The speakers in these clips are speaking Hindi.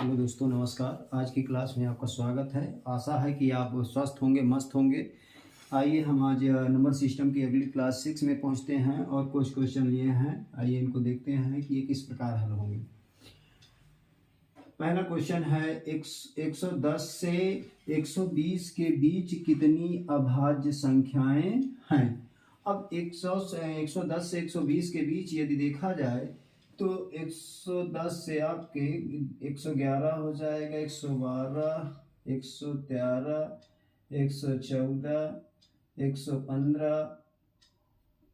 हेलो दोस्तों, नमस्कार। आज की क्लास में आपका स्वागत है। आशा है कि आप स्वस्थ होंगे, मस्त होंगे। आइए हम आज नंबर सिस्टम की अगली क्लास 6 में पहुंचते हैं और कुछ क्वेश्चन लिए हैं। आइए इनको देखते हैं कि ये किस प्रकार हल होंगे। पहला क्वेश्चन है 110 से 120 के बीच कितनी अभाज्य संख्याएं हैं। अब 110 से 120 के बीच यदि देखा जाए तो 110 से आपके 111 हो जाएगा, 112, 113, 114, 115,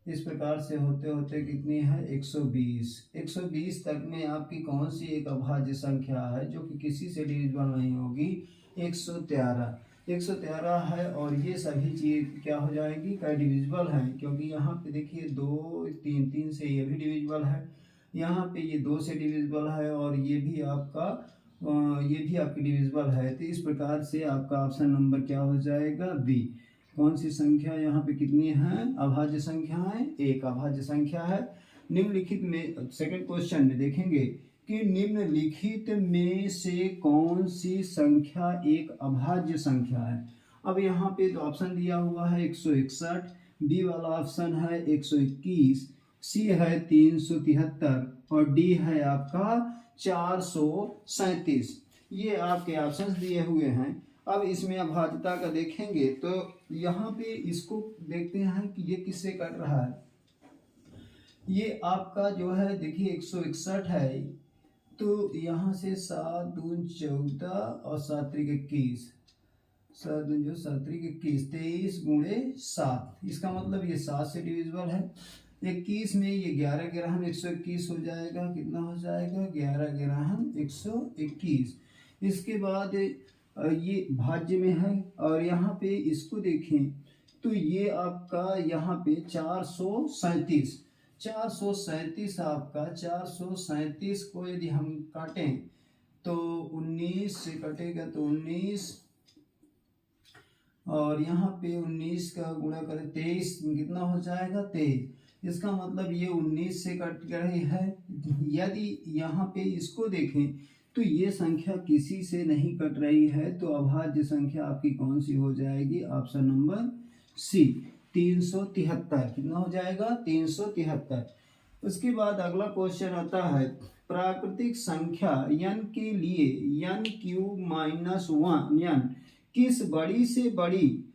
इस प्रकार से होते होते कितनी है 120। 120 तक में आपकी कौन सी एक अभाज्य संख्या है जो कि किसी से डिविजिबल नहीं होगी। 113 है और ये सभी चीज क्या हो जाएगी, का डिविजिबल है, क्योंकि यहाँ पे देखिए 2, 3, 3 से ये भी डिविजिबल है, यहाँ पे ये 2 से डिविजिबल है और ये भी आपकी डिविजिबल है। तो इस प्रकार से आपका ऑप्शन नंबर क्या हो जाएगा, बी। कौन सी संख्या यहाँ पे कितनी है, अभाज्य संख्या है, एक अभाज्य संख्या है। निम्नलिखित में सेकंड क्वेश्चन में देखेंगे कि निम्नलिखित में से कौन सी संख्या एक अभाज्य संख्या है। अब यहाँ पे तो ऑप्शन दिया हुआ है 161, बी वाला ऑप्शन है 121, सी है 373 और डी है आपका 437। ये आपके ऑप्शंस दिए हुए हैं। अब इसमें अभाज्यता का देखेंगे तो यहाँ पे इसको देखते हैं कि ये किससे कट रहा है। ये आपका जो है देखिए 161 है, तो यहाँ से 7 दूनी 14 और 7 त्रिक 21, 7 दूनी 21, 23 गुणे 7, इसका मतलब ये 7 से डिविजिबल है। 21 में ये 11 ग्राम 121 हो जाएगा, कितना हो जाएगा 11 ग्राम 121। इसके बाद ये भाज्य में है और यहाँ पे इसको देखें तो ये आपका यहाँ पे 437 आपका 437 को यदि हम काटें तो 19 से कटेगा तो 19 और यहाँ पे 19 का गुणा करें 23, कितना हो जाएगा 23। इसका मतलब ये 19 से कट रही है। यदि यहाँ पे इसको देखें तो ये संख्या किसी से नहीं कट रही है, तो अभाज्य संख्या आपकी कौन सी हो जाएगी, ऑप्शन नंबर सी 373। कितना हो जाएगा 373। उसके बाद अगला क्वेश्चन आता है प्राकृतिक संख्या n के लिए n³ - 1 किस बड़ी से बड़ी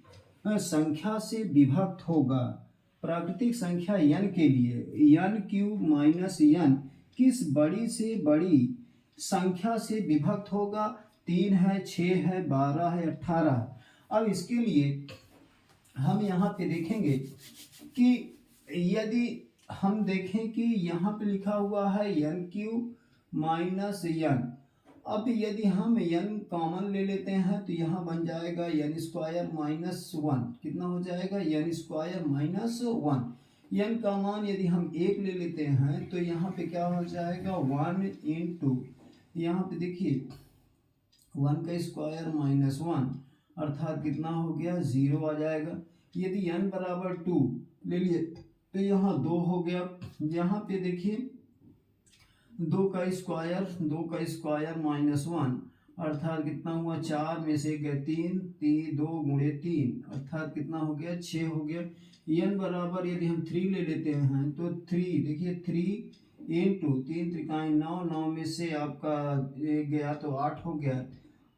संख्या से विभक्त होगा। प्राकृतिक संख्या n के लिए n³ - 1 किस बड़ी से बड़ी संख्या से विभक्त होगा। 3 है, 6 है, 12 है, 18। अब इसके लिए हम यहाँ पे देखेंगे कि यदि हम देखें कि यहाँ पे लिखा हुआ है n³ - 1, अब यदि हम n कॉमन ले लेते हैं तो यहाँ बन जाएगा n² - 1, कितना हो जाएगा n² - 1। n का मान यदि हम 1 ले लेते हैं तो यहाँ पे क्या हो जाएगा 1 इंटू, यहाँ पे देखिए 1 का स्क्वायर -1 अर्थात कितना हो गया 0 आ जाएगा। यदि n बराबर 2 ले लिए तो यहाँ 2 हो गया। यहाँ पे देखिए 2 का स्क्वायर -1 अर्थात कितना हुआ 4 में से गए 3, 2 गुणे 3 अर्थात कितना हो गया 6 हो गया। n बराबर यदि हम 3 ले लेते हैं तो 3 देखिए 3 इंटू 3 त्रिकाई 9, 9 में से आपका गया तो 8 हो गया,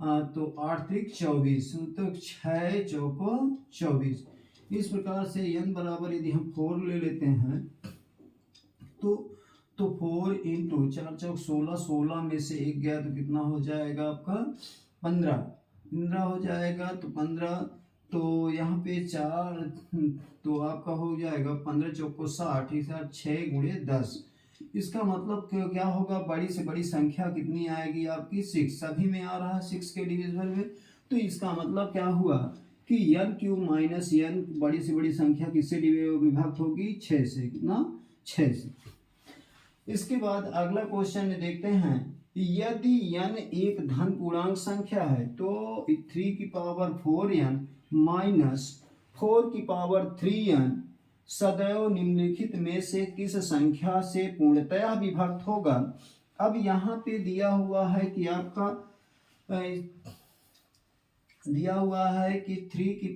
तो 8 त्रिक 24, तो 6 चौको 24। इस प्रकार से n बराबर यदि हम 4 ले लेते हैं तो 4 इंटू 4 चौक 16, 16 में से 1 गया तो कितना हो जाएगा आपका 15 हो जाएगा। तो 15 तो यहाँ पे 4 तो आपका हो जाएगा 15 चौको 60, इस 6 गुणे 10। इसका मतलब क्या होगा, बड़ी से बड़ी संख्या कितनी आएगी आपकी 6, सभी में आ रहा है 6 के डिविजिबल में। तो इसका मतलब क्या हुआ कि n³ - n बड़ी से बड़ी संख्या किससे विभक्त होगी 6 से, कितना 6 से। इसके बाद अगला क्वेश्चन देखते हैं यदि n एक धन पूर्णांक संख्या है तो 3⁴n - 4⁴n सदैव निम्नलिखित में से किस संख्या से पूर्णतः विभक्त होगा। अब यहाँ पे दिया हुआ है कि आपका दिया हुआ है कि 3 की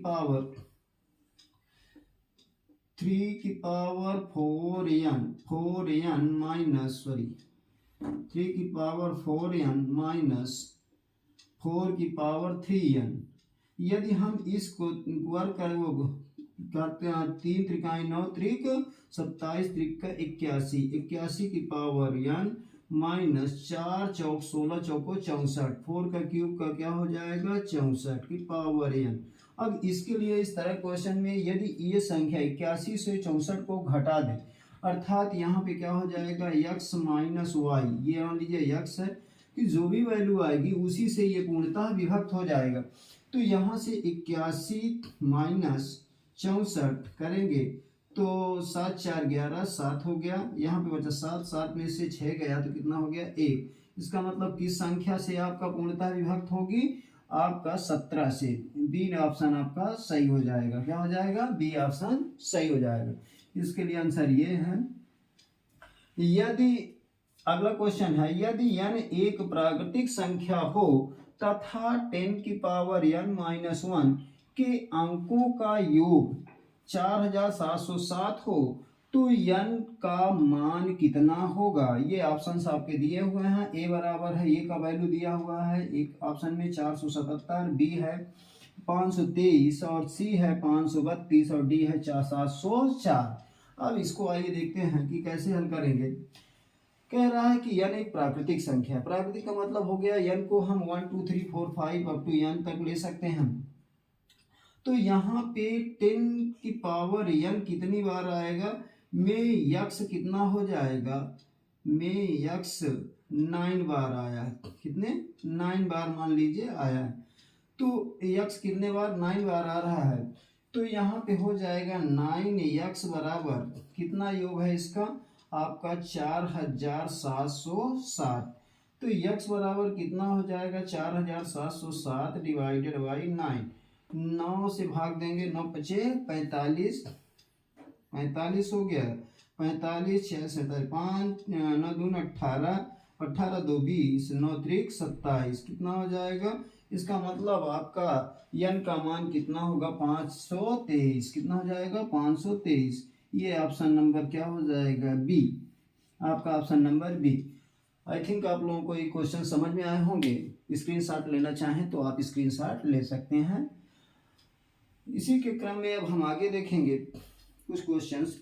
पावर 4n माइनस 3 की पावर 4n माइनस 4 की पावर 3n। यदि हम इसको वर्क करते हैं, 3 त्रिकाई 9 त्रिक 27 त्रिक 81 माइनस 4 चौक 16 चौको 64, 4 का क्यूब का क्या हो जाएगा 64 की पावर n। अब इसके लिए इस तरह क्वेश्चन में यदि ये संख्या 81 से 64 को घटा दे, अर्थात यहाँ पे क्या हो जाएगा x माइनस वाई, ये मान लीजिए x है कि जो भी वैल्यू आएगी उसी से ये पूर्णतः विभक्त हो जाएगा। तो यहाँ से 81 माइनस 64 करेंगे तो 7 4 11 7 हो गया, यहाँ पे बचा 7, 7 में से 6 गया तो कितना हो गया 1। इसका मतलब किस संख्या से आपका पूर्णतः विभक्त होगी, आपका 17 से। बी ऑप्शन आपका सही हो जाएगा। क्या हो जाएगा, बी ऑप्शन सही हो जाएगा। इसके लिए आंसर ये है। यदि अगला क्वेश्चन है, यदि n एक प्राकृतिक संख्या हो तथा 10 की पावर n-1 के अंकों का योग 4707 हो तो n का मान कितना होगा। ये ऑप्शंस आपके दिए हुए हैं। ए बराबर है, ए का वैल्यू दिया हुआ है एक ऑप्शन में 477, बी है 523 और सी है 532 और डी है 704। अब इसको आइए देखते हैं कि कैसे हल करेंगे। कह रहा है कि n एक प्राकृतिक संख्या है। प्राकृतिक का मतलब हो गया n को हम 1 2 3 4 5 अप टू n तक ले सकते हैं। तो यहाँ पे 10 की पावर n कितनी बार आएगा, में x कितना हो जाएगा, में x 9 बार आया। कितने 9 बार मान लीजिए आया। तो x कितने बार 9 बार आ रहा है, तो यहाँ पे हो जाएगा 9x बराबर कितना योग है इसका आपका 4707। तो x बराबर कितना हो जाएगा 4707 डिवाइडेड बाई 9। 9 से भाग देंगे, 9 पचे 45, 45 हो गया 45 6 से 5 9 दून 18, 18 2 20, 9 त्रिक 27, कितना हो जाएगा। इसका मतलब आपका n का मान कितना होगा 523, कितना हो जाएगा 523। ये ऑप्शन नंबर क्या हो जाएगा बी, आपका option number B. I think आप लोगों को ये क्वेश्चन समझ में आए होंगे। स्क्रीनशॉट लेना चाहें तो आप स्क्रीनशॉट ले सकते हैं। इसी के क्रम में अब हम आगे देखेंगे कुछ क्वेश्चंस।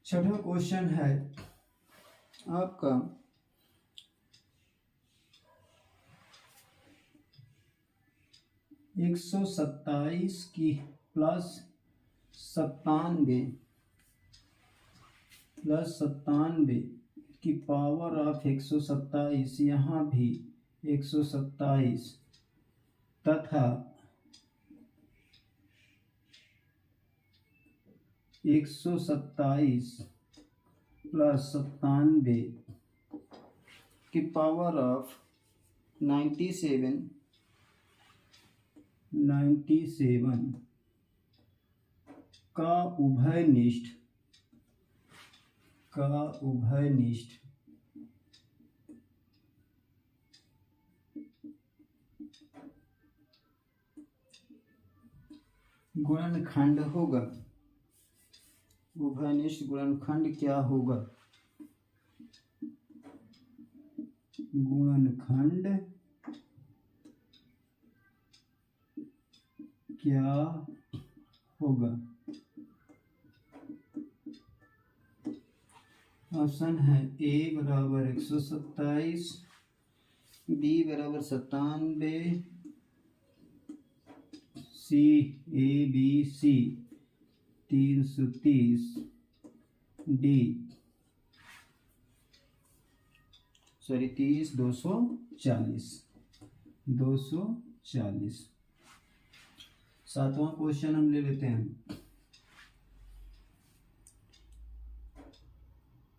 छठा क्वेश्चन है आपका 127 की प्लस 97 की पावर ऑफ 127, यहाँ भी 127 तथा 127 प्लस 97 की पावर ऑफ 97 का उभयनिष्ठ गुणनखंड होगा। उभयनिष्ठ गुणनखंड क्या होगा, गुणनखंड क्या होगा। ऑप्शन है ए बराबर 127, बी बराबर 97, C A B C 330 D, sorry 30 240 240। सातवां क्वेश्चन हम ले लेते हैं।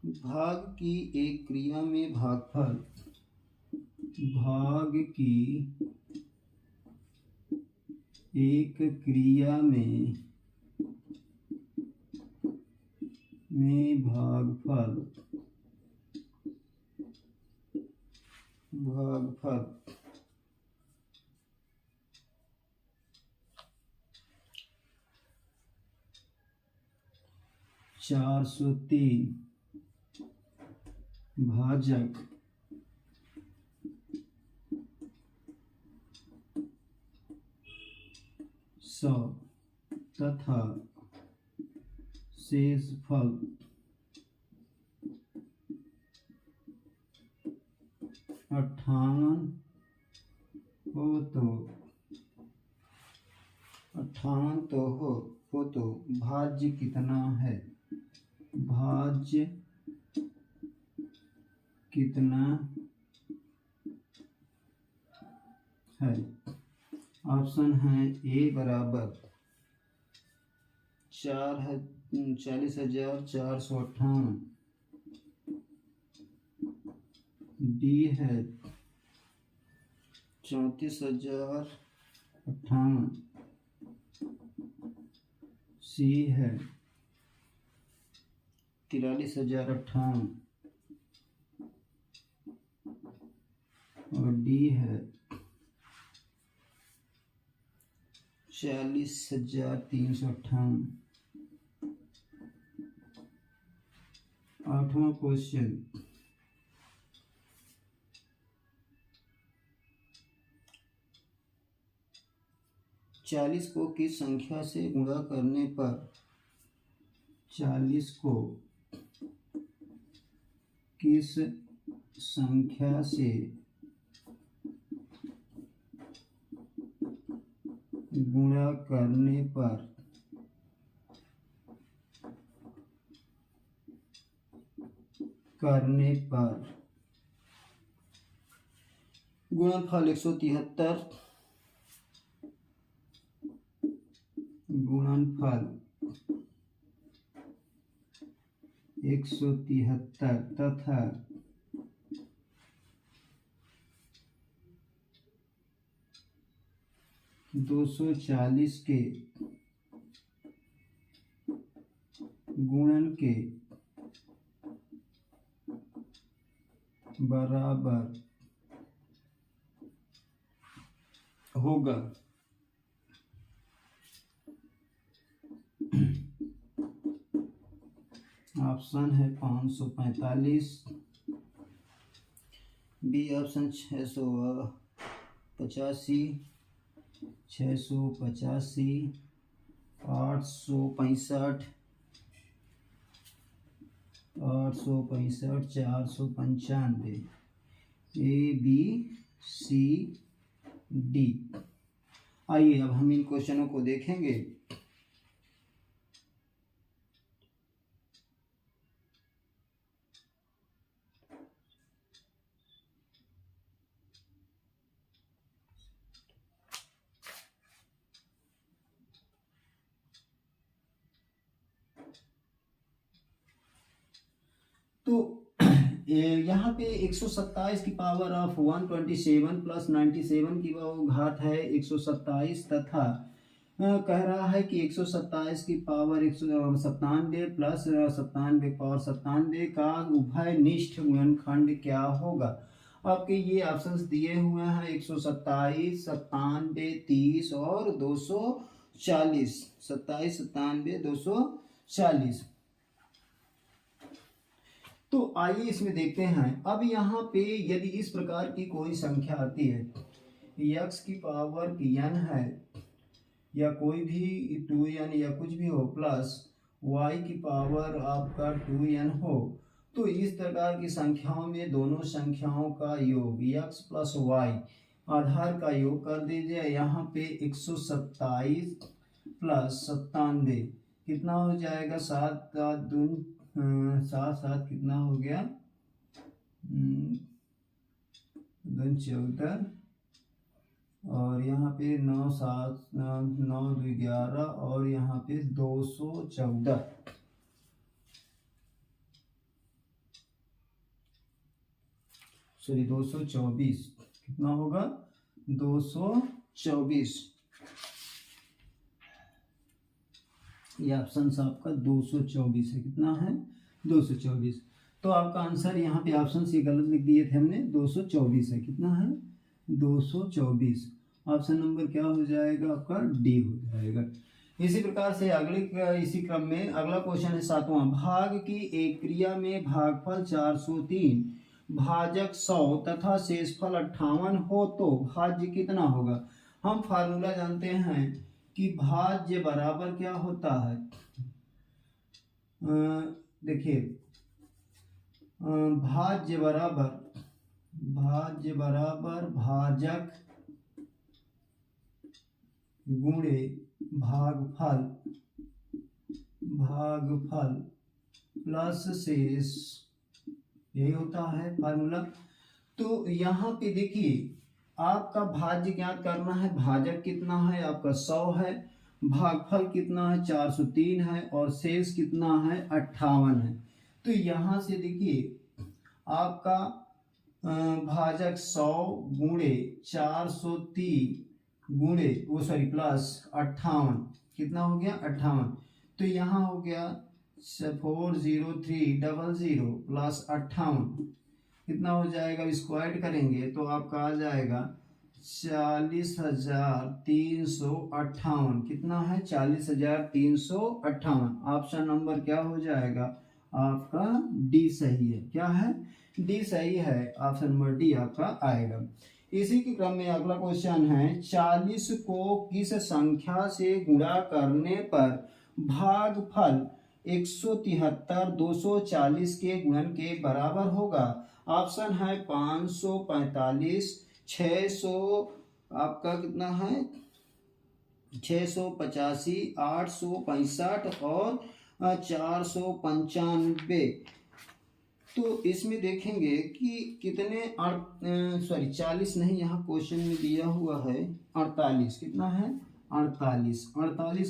भाग की एक क्रिया में भागफल, भाग की एक क्रिया में भागफल 403 भाजक 100 तथा शेषफल 58 हो तो भाज्य कितना है? भाज्य कितना है? ऑप्शन है ए बराबर 40,458, डी है 34,058, सी है 43,058 और डी है 40,358। आठवां क्वेश्चन, चालीस को किस संख्या से गुणा करने पर 40 को किस संख्या से गुणा करने पर गुणनफल 173, गुणनफल 173 तथा 240 के गुणन के बराबर होगा। ऑप्शन है 545, B option 685, 685, 865, 495, A B C D. आइए अब हम इन क्वेश्चनों को देखेंगे। तो यहाँ पे 127 की पावर ऑफ 127 प्लस 97 की वो घात है 127 तथा कह रहा है कि 127 की पावर 197 प्लस 97 पावर 97 का उभयनिष्ठ गुणनखंड क्या होगा? आपके ये ऑप्शंस दिए हुए हैं 127, 97, 30 और 240, 27, 97, 240। तो आइए इसमें देखते हैं। अब यहाँ पे यदि इस प्रकार की कोई संख्या आती है, x की पावर n है या कोई भी 2n या कुछ भी हो प्लस y की पावर आपका 2n हो, तो इस प्रकार की संख्याओं में दोनों संख्याओं का योग x प्लस y आधार का योग कर दीजिए। यहाँ पे 127 प्लस 97 कितना हो जाएगा, 7 कितना हो गया, 14, और यहाँ पे 9 7 9 2 11, और यहाँ पे 214, सॉरी 224, कितना होगा 224, ये ऑप्शन आपका 224 है, कितना है 224। तो आपका आंसर यहाँ पे ऑप्शन सी गलत लिख दिए थे हमने, 224 है, कितना है 224। ऑप्शन नंबर क्या हो जाएगा आपका, डी हो जाएगा। इसी प्रकार से इसी क्रम में अगला क्वेश्चन है 7वां, भाग की एक क्रिया में भागफल 403 भाजक 100 तथा शेषफल 58 हो तो भाज्य कितना होगा। हम फार्मूला जानते हैं कि भाज्य बराबर क्या होता है, देखिए भाज्य बराबर भाजक गुणे भागफल प्लस शेष, यही होता है फार्मूला। तो यहाँ पे देखिए आपका भाज्य ज्ञात करना है, भाजक कितना है आपका 100 है, भागफल कितना है 403 है, और शेष कितना है 58 है। तो यहाँ से देखिए आपका भाजक 100 गुणे 403 गुणे प्लस 58, कितना हो गया 58। तो यहाँ हो गया 40300 प्लस 58, कितना हो जाएगा, इसको ऐड करेंगे तो आपका आ जाएगा 40,358, कितना है 40,358। ऑप्शन नंबर क्या हो जाएगा आपका, डी सही है, क्या है डी सही है, ऑप्शन नंबर डी आपका आएगा। इसी के क्रम में अगला क्वेश्चन है, 40 को किस संख्या से गुणा करने पर भागफल 173 240 के गुणन के बराबर होगा। ऑप्शन है 545, 600, आपका कितना है 685, 865 और 495। तो इसमें देखेंगे कि कितने 40 नहीं, यहाँ क्वेश्चन में दिया हुआ है 48, कितना है 48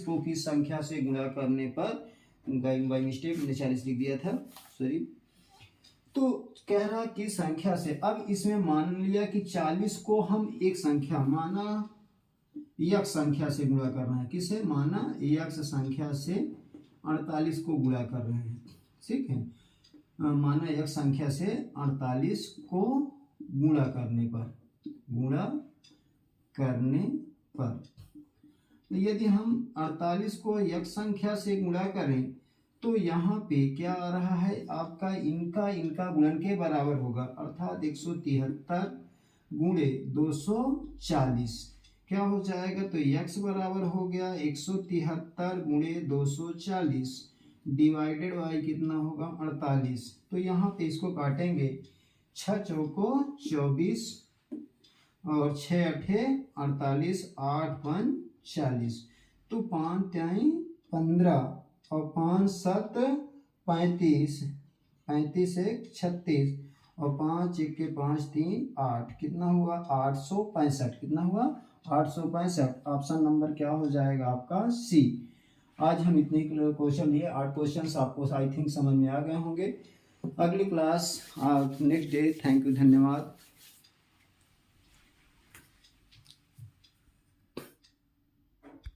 को किस संख्या से गुणा करने पर, बाई मिस्टेक मैंने 40 लिख दिया था, सॉरी। तो कह रहा कि संख्या से, अब इसमें मान लिया कि 40 को हम एक संख्या माना यक्ष संख्या से गुणा कर रहे हैं, किसे माना यक्ष संख्या से 48 को गुणा कर रहे हैं, ठीक है। माना यक्ष संख्या से 48 को गुणा करने पर यदि हम 48 को यक्ष संख्या से गुणा करें तो यहाँ पे क्या आ रहा है आपका, इनका गुणन के बराबर होगा, अर्थात 173 गुणे 240 क्या हो जाएगा, तो यक्ष बराबर हो गया 173 गुणे 240 डिवाइडेड बाई कितना होगा 48। तो यहाँ पे इसको काटेंगे, 6 चौको 24 और 6 अठे 48, 8 5 40, तो 5 3 15 और 5 7 35, 35 1 36 और 5 1 के 5 3 8, कितना हुआ 865, कितना हुआ 865। ऑप्शन नंबर क्या हो जाएगा आपका, सी। आज हम इतने क्वेश्चन लिए, 8 क्वेश्चन आपको आई थिंक समझ में आ गए होंगे। अगली class next day. Thank you, धन्यवाद।